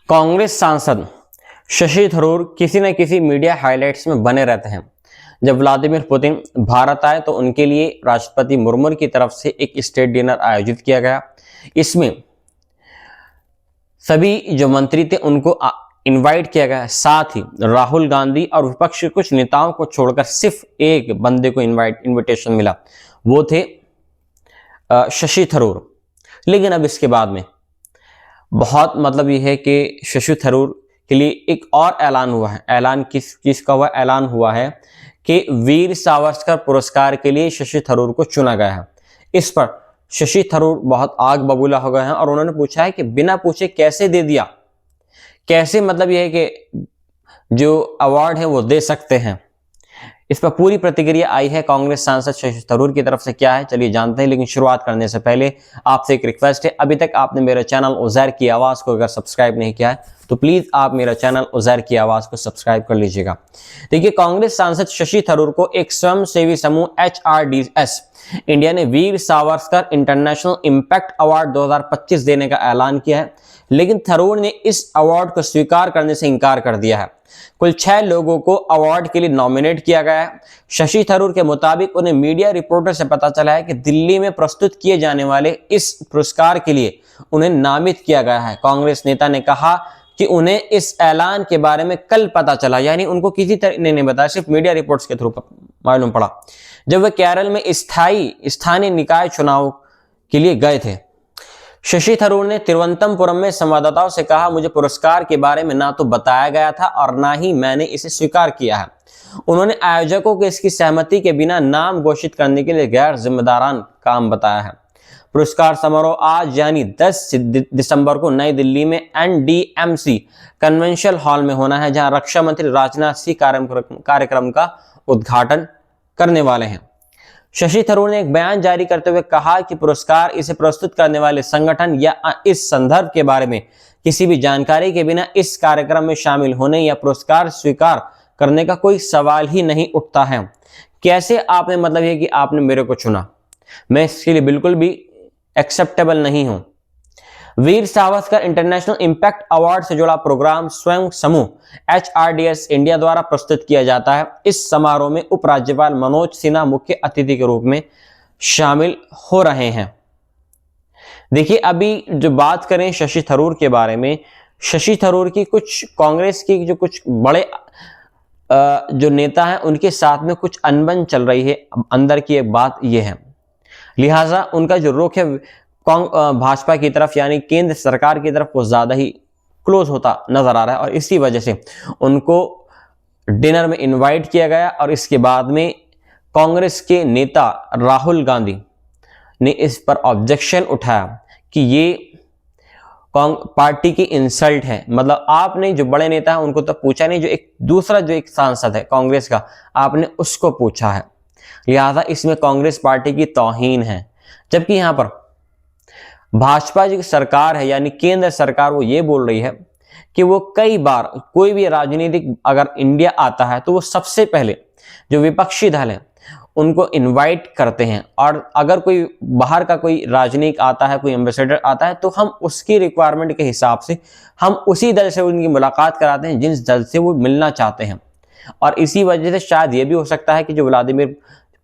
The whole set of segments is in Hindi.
कांग्रेस सांसद शशि थरूर किसी न किसी मीडिया हाइलाइट्स में बने रहते हैं। जब व्लादिमीर पुतिन भारत आए तो उनके लिए राष्ट्रपति मुर्मू की तरफ से एक स्टेट डिनर आयोजित किया गया। इसमें सभी जो मंत्री थे उनको इनवाइट किया गया। साथ ही राहुल गांधी और विपक्ष के कुछ नेताओं को छोड़कर सिर्फ एक बंदे को इनविटेशन मिला, वो थे शशि थरूर। लेकिन अब इसके बाद में बहुत ये है कि शशि थरूर के लिए एक और ऐलान हुआ है। ऐलान किसका हुआ? ऐलान हुआ है कि वीर सावरकर पुरस्कार के लिए शशि थरूर को चुना गया है। इस पर शशि थरूर बहुत आग बबूला हो गए हैं और उन्होंने पूछा है कि बिना पूछे कैसे दे दिया, कैसे यह है कि जो अवार्ड है वो दे सकते हैं। इस पर पूरी प्रतिक्रिया आई है कांग्रेस सांसद शशि थरूर की तरफ से। क्या है चलिए जानते हैं, लेकिन शुरुआत करने से पहले आपसे एक रिक्वेस्ट है, अभी तक आपने मेरा चैनल उज़ैर की आवाज़ को अगर सब्सक्राइब नहीं किया है तो प्लीज़ आप मेरा चैनल उज़ैर की आवाज़ को सब्सक्राइब कर लीजिएगा। देखिए, कांग्रेस सांसद शशि थरूर को एक स्वयंसेवी समूह HRDS इंडिया ने Veer Savarkar international impact award 2025 देने का ऐलान किया है, लेकिन थरूर ने इस अवार्ड को स्वीकार करने से इनकार कर दिया है। कुल 6 लोगों को अवार्ड के लिए नॉमिनेट किया गया है। शशि थरूर के मुताबिक उन्हें मीडिया रिपोर्टर से पता चला है कि दिल्ली में प्रस्तुत किए जाने वाले इस पुरस्कार के लिए उन्हें नामित किया गया है। कांग्रेस नेता ने कहा कि उन्हें इस ऐलान के बारे में कल पता चला, यानी उनको किसी तरह ने नहीं बताया, सिर्फ मीडिया रिपोर्ट्स के थ्रू मालूम पड़ा जब वे केरल में स्थानीय निकाय चुनाव के लिए गए थे। शशि थरूर ने तिरुवनंतपुरम में संवाददाताओं से कहा, मुझे पुरस्कार के बारे में ना तो बताया गया था और ना ही मैंने इसे स्वीकार किया है। उन्होंने आयोजकों को इसकी सहमति के बिना नाम घोषित करने के लिए गैर जिम्मेदारान काम बताया है। पुरस्कार समारोह आज यानी 10 दिसंबर को नई दिल्ली में NDMC कन्वेंशन हॉल में होना है, जहां रक्षा मंत्री राजनाथ सिंह कार्यक्रम का उद्घाटन करने वाले हैं। शशि थरूर ने एक बयान जारी करते हुए कहा कि पुरस्कार इसे प्रस्तुत करने वाले संगठन या इस संदर्भ के बारे में किसी भी जानकारी के बिना इस कार्यक्रम में शामिल होने या पुरस्कार स्वीकार करने का कोई सवाल ही नहीं उठता है। कैसे आपने यह कि आपने मेरे को चुना, मैं इसके लिए बिल्कुल भी एक्सेप्टेबल नहीं हूं। Veer Savarkar international impact award से जुड़ा प्रोग्राम स्वयं समूह HRDS इंडिया द्वारा प्रस्तुत किया जाता है। इस समारोह में उपराज्यपाल मनोज सिन्हा मुख्य अतिथि के रूप में शामिल हो रहे हैं। देखिए, अभी जो बात करें शशि थरूर के बारे में, शशि थरूर की कुछ कांग्रेस की जो कुछ बड़े जो नेता हैं उनके साथ में कुछ अनबन चल रही है। अंदर की एक बात यह है, लिहाजा उनका जो रुख है भाजपा की तरफ यानी केंद्र सरकार की तरफ वो ज्यादा ही क्लोज होता नजर आ रहा है और इसी वजह से उनको डिनर में इनवाइट किया गया। और इसके बाद में कांग्रेस के नेता राहुल गांधी ने इस पर ऑब्जेक्शन उठाया कि ये पार्टी की इंसल्ट है। आपने जो बड़े नेता है उनको तो पूछा नहीं, जो एक दूसरा जो एक सांसद है कांग्रेस का आपने उसको पूछा है, लिहाजा इसमें कांग्रेस पार्टी की तौहीन है। जबकि यहां पर भाजपा की सरकार है यानी केंद्र सरकार वो ये बोल रही है कि वो कई बार कोई भी राजनीतिक अगर इंडिया आता है तो वो सबसे पहले जो विपक्षी दल है उनको इनवाइट करते हैं, और अगर कोई बाहर का कोई राजनीतिक आता है, कोई एम्बेसडर आता है तो हम उसकी रिक्वायरमेंट के हिसाब से हम उसी दल से उनकी मुलाकात कराते हैं जिस दल से वो मिलना चाहते हैं। और इसी वजह से शायद ये भी हो सकता है कि जो व्लादिमीर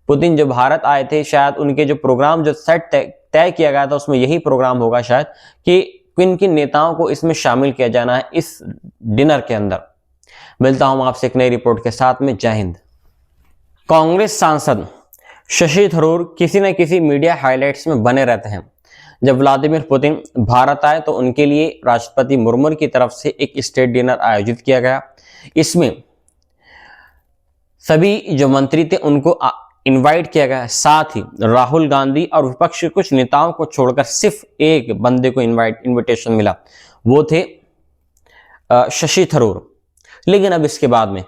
पुतिन जो भारत आए थे, शायद उनके जो प्रोग्राम जो सेट तय किया गया था उसमें यही प्रोग्राम होगा शायद कि किन किन नेताओं को इसमें शामिल किया जाना है इस डिनर के अंदर। मिलता हूं आपसे एक नई रिपोर्ट के साथ में। जय हिंद। कांग्रेस सांसद शशि थरूर किसी न किसी मीडिया हाइलाइट्स में बने रहते हैं। जब व्लादिमीर पुतिन भारत आए तो उनके लिए राष्ट्रपति मुर्मू की तरफ से एक स्टेट डिनर आयोजित किया गया। इसमें सभी जो मंत्री थे उनको इनवाइट किया गया। साथ ही राहुल गांधी और विपक्ष के कुछ नेताओं को छोड़कर सिर्फ एक बंदे को इनविटेशन मिला, वो थे शशि थरूर। लेकिन अब इसके बाद में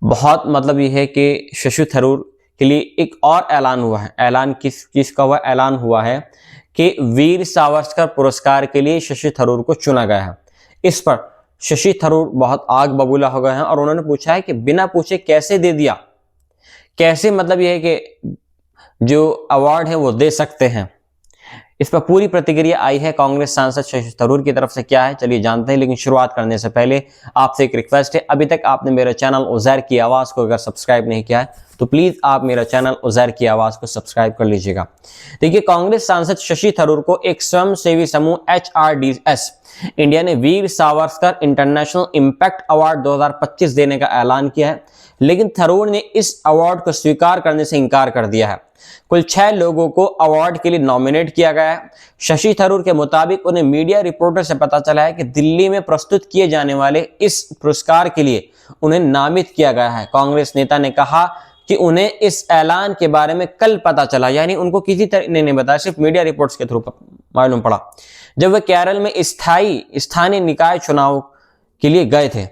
बहुत यह है कि शशि थरूर के लिए एक और ऐलान हुआ है। ऐलान किसका हुआ? ऐलान हुआ है कि वीर सावरकर पुरस्कार के लिए शशि थरूर को चुना गया है। इस पर शशि थरूर बहुत आग बबूला हो गए हैं और उन्होंने पूछा है कि बिना पूछे कैसे दे दिया, कैसे यह है कि जो अवार्ड है वो दे सकते हैं। इस पर पूरी प्रतिक्रिया आई है कांग्रेस सांसद शशि थरूर की तरफ से। क्या है चलिए जानते हैं, लेकिन शुरुआत करने से पहले आपसे एक रिक्वेस्ट है, अभी तक आपने मेरे चैनल उज़ैर की आवाज को अगर सब्सक्राइब नहीं किया है तो प्लीज आप मेरा चैनल उज़ैर की आवाज को सब्सक्राइब कर लीजिएगा। देखिए, कांग्रेस सांसद शशि थरूर को एक स्वयंसेवी समूह HRDS इंडिया ने Veer Savarkar international impact award 2025 देने का ऐलान किया है, लेकिन थरूर ने इस अवार्ड को स्वीकार करने से इनकार कर दिया है। कुल 6 लोगों को अवार्ड के लिए नॉमिनेट किया गया है। शशि थरूर के मुताबिक उन्हें मीडिया रिपोर्टर से पता चला है कि दिल्ली में प्रस्तुत किए जाने वाले इस पुरस्कार के लिए उन्हें नामित किया गया है। कांग्रेस नेता ने कहा कि उन्हें इस ऐलान के बारे में कल पता चला, यानी उनको किसी तरह ने नहीं बताया, सिर्फ मीडिया रिपोर्ट्स के थ्रू मालूम पड़ा जब वे केरल में स्थानीय निकाय चुनाव के लिए गए थे।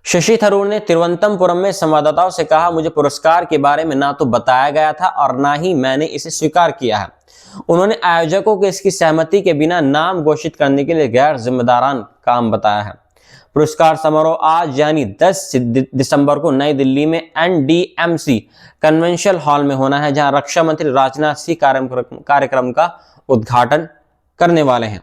शशि थरूर ने तिरुवनंतपुरम में संवाददाताओं से कहा, मुझे पुरस्कार के बारे में ना तो बताया गया था और ना ही मैंने इसे स्वीकार किया है। उन्होंने आयोजकों को इसकी सहमति के बिना नाम घोषित करने के लिए गैर जिम्मेदारान काम बताया है। पुरस्कार समारोह आज यानी 10 दिसंबर को नई दिल्ली में NDMC कन्वेंशन हॉल में होना है, जहां रक्षा मंत्री राजनाथ सिंह कार्यक्रम का उद्घाटन करने वाले हैं।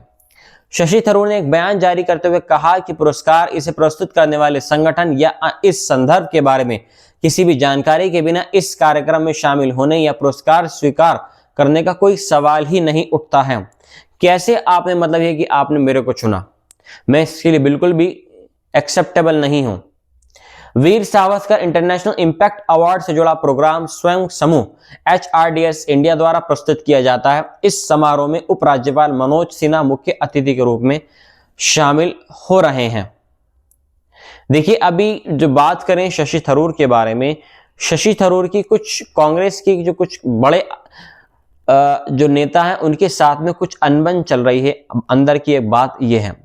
शशि थरूर ने एक बयान जारी करते हुए कहा कि पुरस्कार इसे प्रस्तुत करने वाले संगठन या इस संदर्भ के बारे में किसी भी जानकारी के बिना इस कार्यक्रम में शामिल होने या पुरस्कार स्वीकार करने का कोई सवाल ही नहीं उठता है। कैसे आपने मतलब है कि आपने मेरे को चुना, मैं इसके लिए बिल्कुल भी एक्सेप्टेबल नहीं हूं। Veer Savarkar international impact award से जुड़ा प्रोग्राम स्वयं समूह HRDS इंडिया द्वारा प्रस्तुत किया जाता है। इस समारोह में उपराज्यपाल मनोज सिन्हा मुख्य अतिथि के रूप में शामिल हो रहे हैं। देखिए, अभी जो बात करें शशि थरूर के बारे में, शशि थरूर की कुछ कांग्रेस की जो कुछ बड़े जो नेता हैं उनके साथ में कुछ अनबन चल रही है। अंदर की एक बात यह है,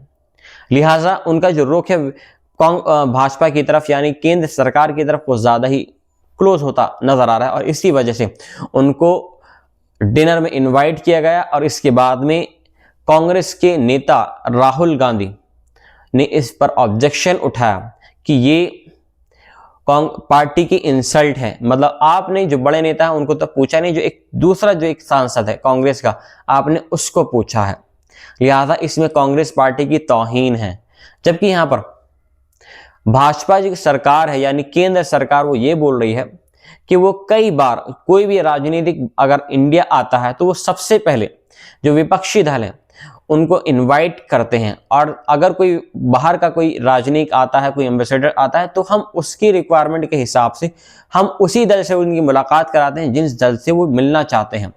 लिहाजा उनका जो रुख है भाजपा की तरफ यानी केंद्र सरकार की तरफ वो ज्यादा ही क्लोज होता नजर आ रहा है, और इसी वजह से उनको डिनर में इनवाइट किया गया। और इसके बाद में कांग्रेस के नेता राहुल गांधी ने इस पर ऑब्जेक्शन उठाया कि ये पार्टी की इंसल्ट है। मतलब आपने जो बड़े नेता हैं उनको तो पूछा नहीं, जो एक दूसरा जो एक सांसद है कांग्रेस का, आपने उसको पूछा है, लिहाजा इसमें कांग्रेस पार्टी की तौहीन है। जबकि यहां पर भाजपा की सरकार है यानी केंद्र सरकार, वो ये बोल रही है कि वो कई बार कोई भी राजनीतिक अगर इंडिया आता है तो वो सबसे पहले जो विपक्षी दल है उनको इनवाइट करते हैं, और अगर कोई बाहर का कोई राजनीतिक आता है, कोई एम्बेसडर आता है, तो हम उसकी रिक्वायरमेंट के हिसाब से हम उसी दल से उनकी मुलाकात कराते हैं जिस दल से वो मिलना चाहते हैं।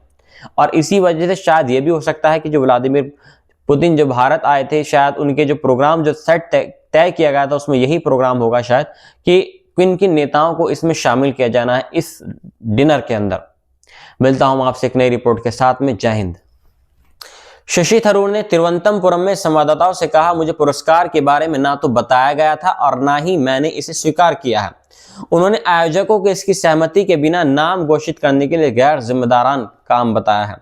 और इसी वजह से शायद ये भी हो सकता है कि जो व्लादिमीर पुतिन जो भारत आए थे, शायद उनके जो प्रोग्राम जो सेट तय किया गया था उसमें यही प्रोग्राम होगा शायद कि किन किन नेताओं को इसमें शामिल किया जाना है इस डिनर के अंदर। मिलता हूं आपसे एक नई रिपोर्ट के साथ में। जय हिंद। शशि थरूर ने तिरुवनंतपुरम में संवाददाताओं से कहा, मुझे पुरस्कार के बारे में ना तो बताया गया था और ना ही मैंने इसे स्वीकार किया है। उन्होंने आयोजकों को इसकी सहमति के बिना नाम घोषित करने के लिए गैर जिम्मेदारान काम बताया है।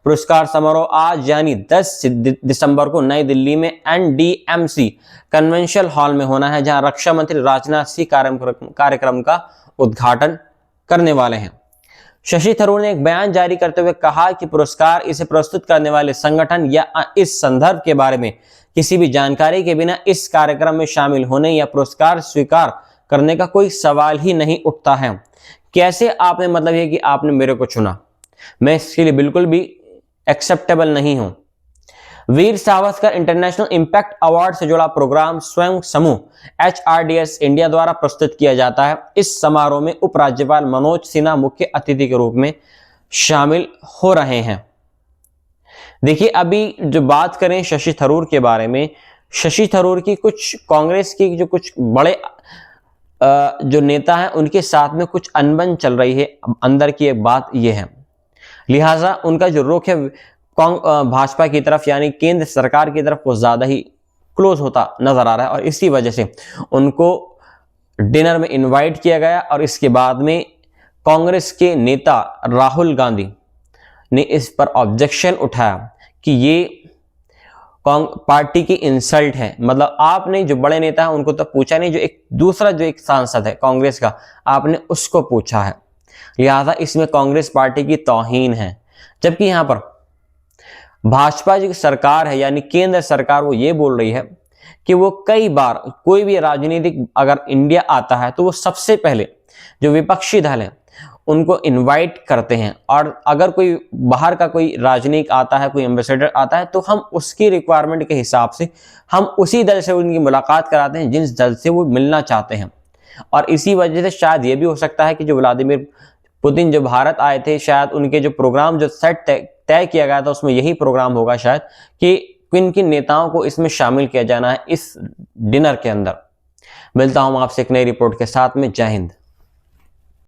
पुरस्कार समारोह आज यानी 10 दिसंबर को नई दिल्ली में NDMC कन्वेंशन हॉल में होना है, जहां रक्षा मंत्री राजनाथ सिंह कार्यक्रम का उद्घाटन करने वाले हैं। शशि थरूर ने एक बयान जारी करते हुए कहा कि पुरस्कार इसे प्रस्तुत करने वाले संगठन या इस संदर्भ के बारे में किसी भी जानकारी के बिना इस कार्यक्रम में शामिल होने या पुरस्कार स्वीकार करने का कोई सवाल ही नहीं उठता है। कैसे आपने मतलब है कि आपने मेरे को चुना, मैं इसके लिए बिल्कुल भी एक्सेप्टेबल नहीं हूं। Veer Savarkar international impact award से जुड़ा प्रोग्राम स्वयं समूह HRDS इंडिया द्वारा प्रस्तुत किया जाता है। इस समारोह में उपराज्यपाल मनोज सिन्हा मुख्य अतिथि के रूप में शामिल हो रहे हैं। देखिए, अभी जो बात करें शशि थरूर के बारे में, शशि थरूर की कुछ कांग्रेस की जो कुछ बड़े जो नेता हैं उनके साथ में कुछ अनबन चल रही है। अंदर की एक बात यह है, लिहाजा उनका जो रुख है भाजपा की तरफ यानी केंद्र सरकार की तरफ वो ज्यादा ही क्लोज होता नजर आ रहा है, और इसी वजह से उनको डिनर में इनवाइट किया गया। और इसके बाद में कांग्रेस के नेता राहुल गांधी ने इस पर ऑब्जेक्शन उठाया कि ये पार्टी की इंसल्ट है। मतलब आपने जो बड़े नेता हैं उनको तो पूछा नहीं, जो एक दूसरा जो एक सांसद है कांग्रेस का, आपने उसको पूछा है, लिहाजा इसमें कांग्रेस पार्टी की तौहीन है। जबकि यहां पर भाजपा की सरकार है यानी केंद्र सरकार, वो ये बोल रही है कि वो कई बार कोई भी राजनीतिक अगर इंडिया आता है तो वो सबसे पहले जो विपक्षी दल है उनको इनवाइट करते हैं, और अगर कोई बाहर का कोई राजनीतिक आता है, कोई एम्बेसडर आता है, तो हम उसकी रिक्वायरमेंट के हिसाब से हम उसी दल से उनकी मुलाकात कराते हैं जिस दल से वो मिलना चाहते हैं। और इसी वजह से शायद ये भी हो सकता है कि जो व्लादिमीर पुतिन जो भारत आए थे, शायद उनके जो प्रोग्राम जो सेट तय किया गया था उसमें यही प्रोग्राम होगा शायद कि किन किन नेताओं को इसमें शामिल किया जाना है इस डिनर के अंदर। मिलता हूं आपसे एक नई रिपोर्ट के साथ में। जय हिंद।